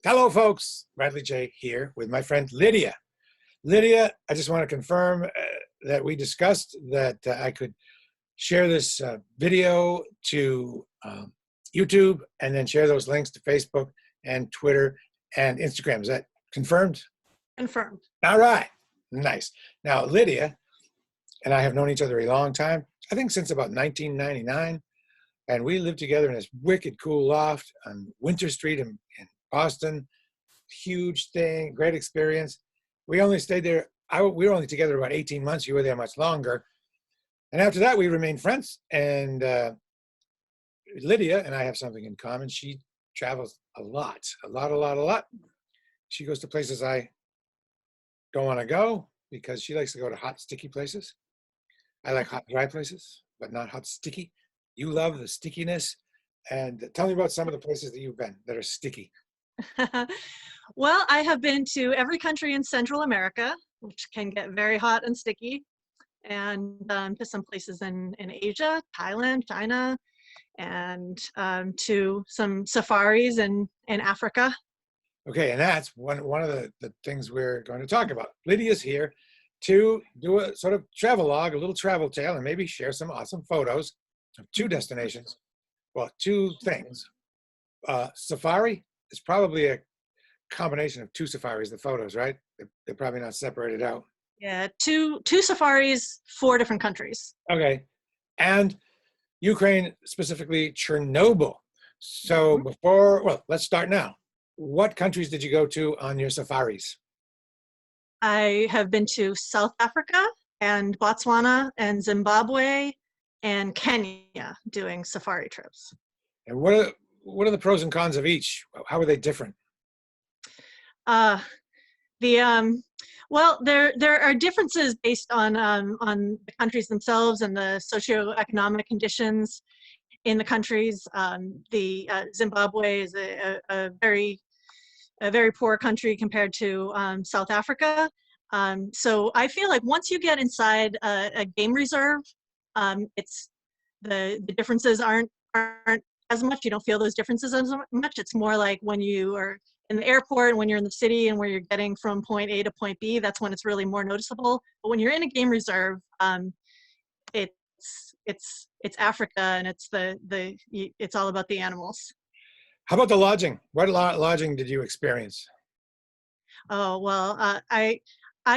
Hello, folks. Bradley J. here with my friend Lydia. Lydia, I just want to confirm that we discussed that I could share this video to YouTube and then share those links to Facebook and Twitter and Instagram. Is that confirmed? Confirmed. All right. Nice. Now, Lydia and I have known each other a long time, I think since about 1999. And we lived together in this wicked cool loft on Winter Street in Boston. Huge thing, great experience. We only stayed there, we were only together about 18 months. You were there much longer. And after that, we remained friends. And Lydia and I have something in common. She travels a lot. She goes to places I don't want to go because she likes to go to hot, sticky places. I like hot, dry places, but not hot, sticky. You love the stickiness. And tell me about some of the places that you've been that are sticky. Well, I have been to every country in Central America, which can get very hot and sticky, and to some places in Asia, Thailand, China, and to some safaris in Africa. Okay, and that's one of the things we're going to talk about. Lydia's here to do a sort of travel log, a little travel tale, and maybe share some awesome photos of two destinations. Well, two things. Safari is probably a combination of two safaris, the photos, right? They're probably not separated out. Yeah, two safaris, 4 different countries. Okay, and Ukraine, specifically Chernobyl. So let's start now. What countries did you go to on your safaris? I have been to South Africa and Botswana and Zimbabwe and Kenya doing safari trips. And what are the pros and cons of each? How are they different? Well, there are differences based on the countries themselves and the socioeconomic conditions in the countries. Zimbabwe is a very poor country compared to South Africa. So I feel like once you get inside a game reserve, it's the differences aren't as much. You don't feel those differences as much. It's more like when you are in the airport and when you're in the city and where you're getting from point A to point B, that's when it's really more noticeable. But when you're in a game reserve, it's Africa, and it's all about the animals. How about the lodging? What lodging did you experience? Oh, well, I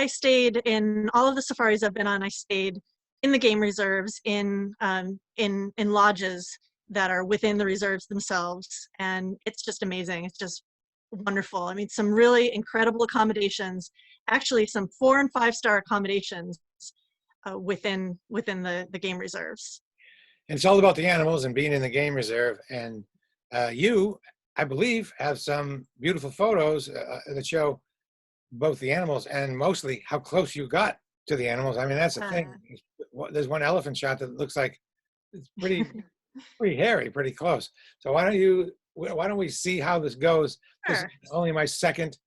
stayed in all of the safaris I've been on. I stayed in the game reserves in lodges that are within the reserves themselves, and it's just amazing. It's just wonderful. I mean, some really incredible accommodations, actually some 4- and 5-star accommodations within the game reserves. And it's all about the animals and being in the game reserve. And you, I believe, have some beautiful photos that show both the animals and mostly how close you got to the animals. I mean, that's the thing. There's one elephant shot that looks like it's pretty hairy, pretty close. So why don't we see how this goes? Sure. This is only my second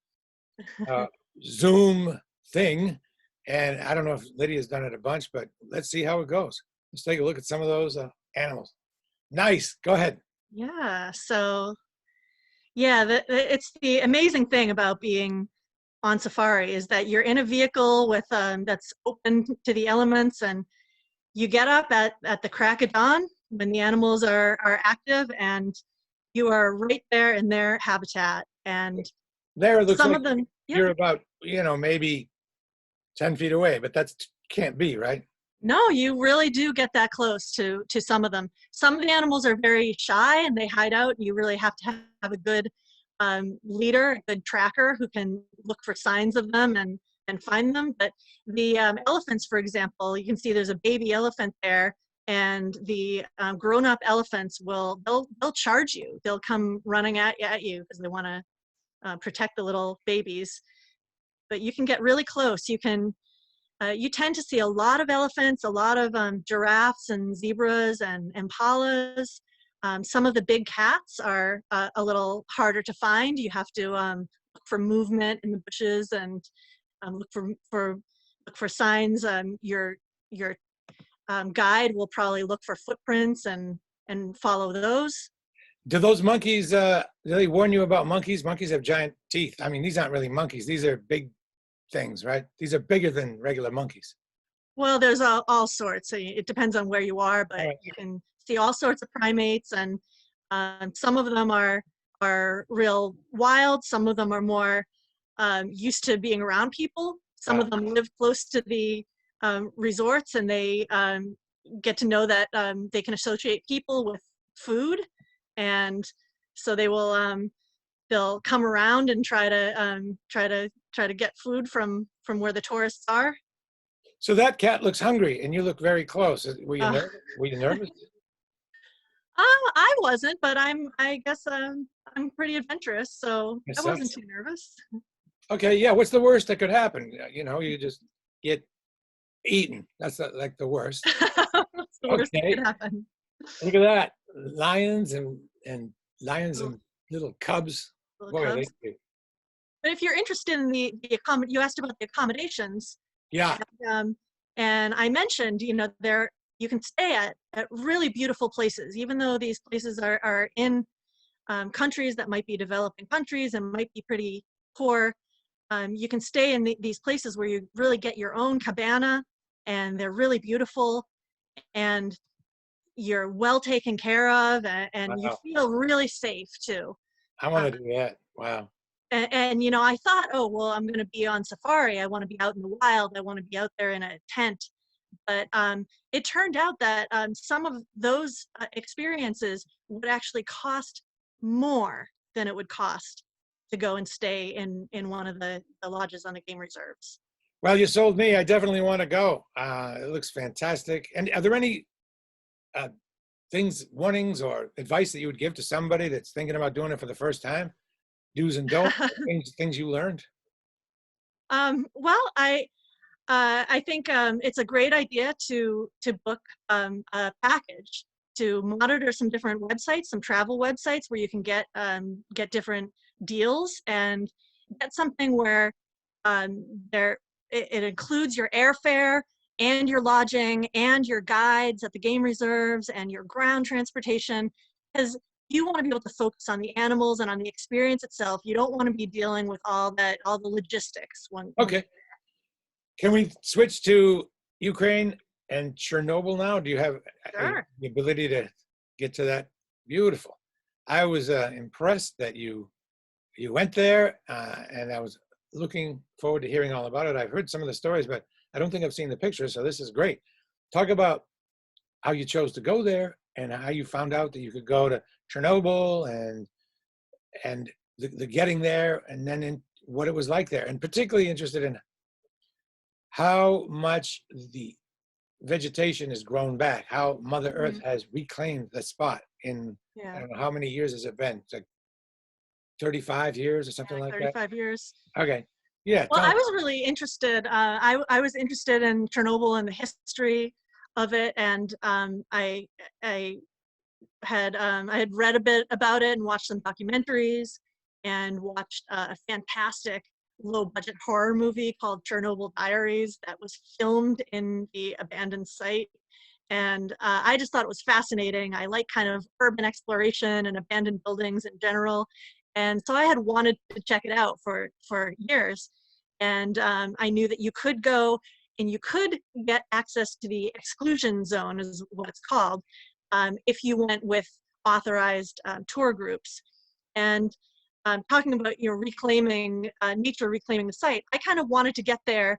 Zoom thing. And I don't know if Lydia's done it a bunch, but let's see how it goes. Let's take a look at some of those animals. Nice. Go ahead. Yeah. So, yeah, it's the amazing thing about being on safari is that you're in a vehicle with that's open to the elements, and you get up at the crack of dawn when the animals are active, and you are right there in their habitat. And there it looks some like of them, yeah. You're about, maybe 10 feet away, but that can't be, right? No, you really do get that close to some of them. Some of the animals are very shy and they hide out. You really have to have a good leader, a good tracker who can look for signs of them and find them. But the elephants, for example, you can see there's a baby elephant there, and the grown-up elephants they'll charge you. They'll come running at you because they want to protect the little babies. But you can get really close. You tend to see a lot of elephants, a lot of giraffes and zebras and impalas. Some of the big cats are a little harder to find. You have to look for movement in the bushes and look for signs. Your guide will probably look for footprints and follow those. Do those monkeys, do they warn you about monkeys? Monkeys have giant teeth. I mean, these aren't really monkeys. These are big things, right? These are bigger than regular monkeys. Well, there's all sorts. So it depends on where you are, All but right. you can see all sorts of primates, and some of them are real wild. Some of them are more used to being around people. Some Uh, of them live close to the resorts, and they get to know that they can associate people with food, and so they'll come around and try to get food from where the tourists are. so that cat looks hungry, and you look very close. Were you Uh, nervous? Were you nervous? I wasn't, but I guess I'm pretty adventurous, so I Yes, wasn't that's too nervous. okay. Yeah. What's the worst that could happen? You know, you just get eaten. That's like the worst. That's the worst that Okay. could happen. Look at that. Lions and lions Little, and little cubs. little Boy, are they cubs. cute. But if you're interested in you asked about the accommodations, Yeah. and I mentioned, there you can stay at really beautiful places, even though these places are in countries that might be developing countries and might be pretty poor. You can stay in these places where you really get your own cabana, and they're really beautiful, and you're well taken care of, and you Wow. feel really safe too. I want Uh, to do that. Wow. and I thought, oh, well, I'm going to be on safari. I want to be out in the wild. I want to be out there in a tent. But it turned out that some of those experiences would actually cost more than it would cost to go and stay in one of the lodges on the game reserves. Well, you sold me. I definitely want to go. It looks fantastic. And are there any uh, things, warnings, or advice that you would give to somebody that's thinking about doing it for the first time? Do's and don'ts, things you learned? Well, I think it's a great idea to book a package, to monitor some different websites, some travel websites where you can get different deals, and get something where there it includes your airfare and your lodging and your guides at the game reserves and your ground transportation, because you want to be able to focus on the animals and on the experience itself. You don't want to be dealing with all the logistics when Okay. Can we switch to Ukraine and Chernobyl now? Do you have Sure. the ability to get to that? Beautiful. I was impressed that you went there, and I was looking forward to hearing all about it. I've heard some of the stories, but I don't think I've seen the pictures, so this is great. Talk about how you chose to go there and how you found out that you could go to Chernobyl and the getting there, and then in what it was like there, and particularly interested in how much the vegetation has grown back, how Mother Earth Mhm. has reclaimed the spot in, I Yeah. don't know, how many years has it been? It's like 35 years or Yeah, something like like that. 35 years. Okay. Yeah. Well, Tell I me. was really interested. I was interested in Chernobyl and the history of it, and I I had read a bit about it and watched some documentaries, and watched a fantastic low budget horror movie called Chernobyl Diaries that was filmed in the abandoned site. And I just thought it was fascinating. I like kind of urban exploration and abandoned buildings in general. And so I had wanted to check it out for years. And I knew that you could go and you could get access to the exclusion zone, is what it's called, if you went with authorized tour groups. And talking about reclaiming nature, reclaiming the site, I kind of wanted to get there.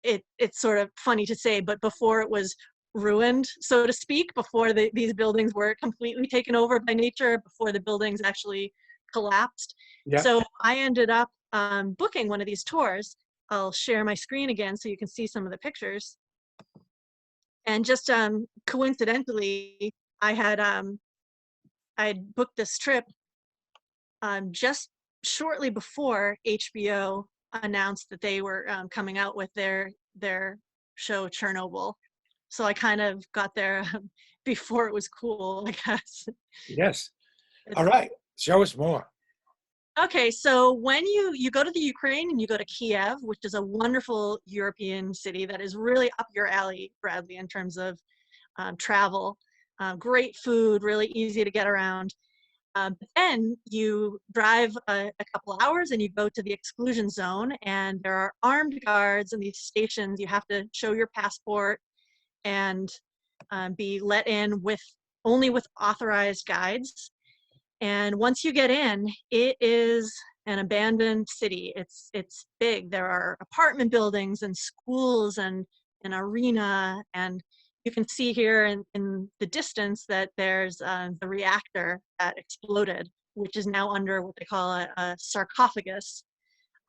It's sort of funny to say, but before it was ruined, so to speak, before these buildings were completely taken over by nature, before the buildings actually collapsed. Yeah. So I ended up booking one of these tours. I'll share my screen again so you can see some of the pictures. And just coincidentally, I had I'd booked this trip just shortly before HBO announced that they were coming out with their show Chernobyl. So I kind of got there before it was cool, I guess. Yes. All It's, right. Show us more. okay, so when you go to the Ukraine and you go to Kiev, which is a wonderful European city that is really up your alley, Bradley, in terms of travel. great food, really easy to get around. But then you drive a couple hours and you go to the exclusion zone, and there are armed guards in these stations. You have to show your passport and be let in with only with authorized guides. And once you get in, it is an abandoned city. It's big. There are apartment buildings and schools and an arena, and you can see here in the distance that there's the reactor that exploded, which is now under what they call a sarcophagus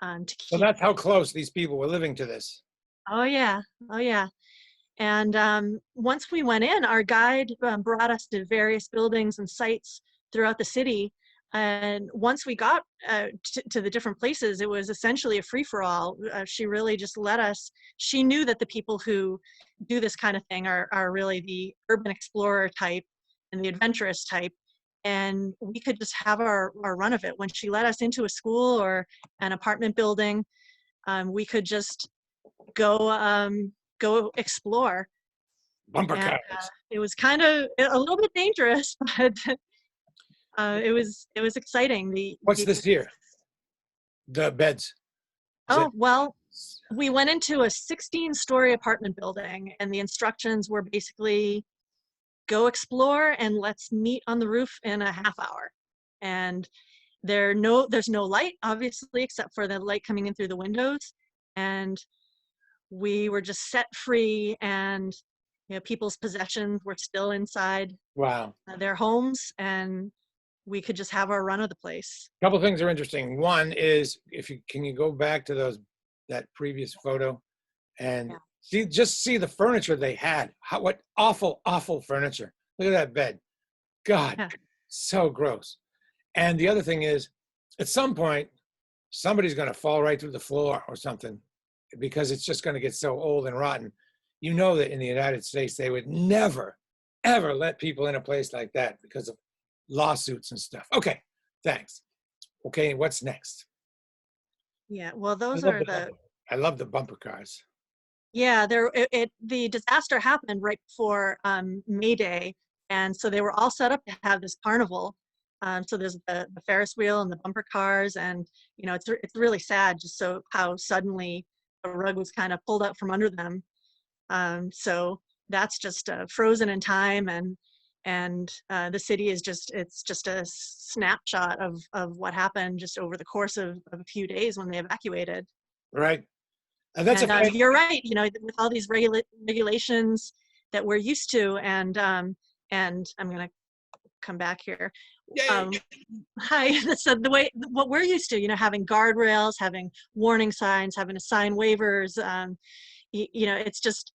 to So keep. that's how close these people were living to this. Oh yeah, oh yeah. And once we went in, our guide brought us to various buildings and sites throughout the city. And once we got to the different places, it was essentially a free-for-all. She really just let us. She knew that the people who do this kind of thing are really the urban explorer type and the adventurous type. And we could just have our run of it. When she let us into a school or an apartment building, we could just go explore. Bumper And cars. it was kind of a little bit dangerous, but it was exciting. What's this here? The beds. Is it? Oh well, we went into a 16-story apartment building, and the instructions were basically go explore and let's meet on the roof in a half hour. And there's no light, obviously, except for the light coming in through the windows. And we were just set free, and people's possessions were still inside Wow. their homes, and we could just have our run of the place. A couple things are interesting. One is, if you can you go back to that previous photo and see the furniture they had. What awful furniture. Look at that bed. God, Yeah. so gross. And the other thing is, at some point, somebody's going to fall right through the floor or something, because it's just going to get so old and rotten. You know that in the United States, they would never, ever let people in a place like that because of lawsuits and stuff. Okay, thanks. Okay, what's next? Yeah, well, I those love are the bumper, I love the bumper cars. yeah, the disaster happened right before May Day, and so they were all set up to have this carnival. So there's the Ferris wheel and the bumper cars, and it's really sad just so how suddenly the rug was kind of pulled out from under them. So that's just frozen in time, and the city is it's just a snapshot of what happened just over the course of a few days when they evacuated. Right. And that's a And you're right, with all these regulations that we're used to, and I'm gonna come back here. Um, hi, so what we're used to, having guardrails, having warning signs, having to sign waivers, it's just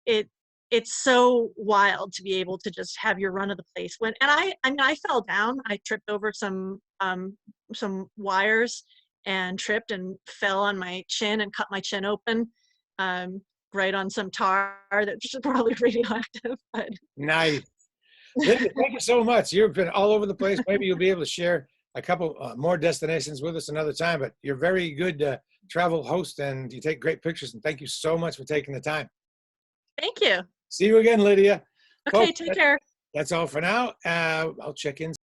it it's so wild to be able to just have your run of the place. I fell down. I tripped over some wires and tripped and fell on my chin and cut my chin open, right on some tar that was probably radioactive. But nice. Lydia, thank you so much. You've been all over the place. Maybe you'll be able to share a couple more destinations with us another time, but you're very good travel host, and you take great pictures, and thank you so much for taking the time. thank you. See you again, Lydia. Okay, Folks, take care. that's all for now. I'll check in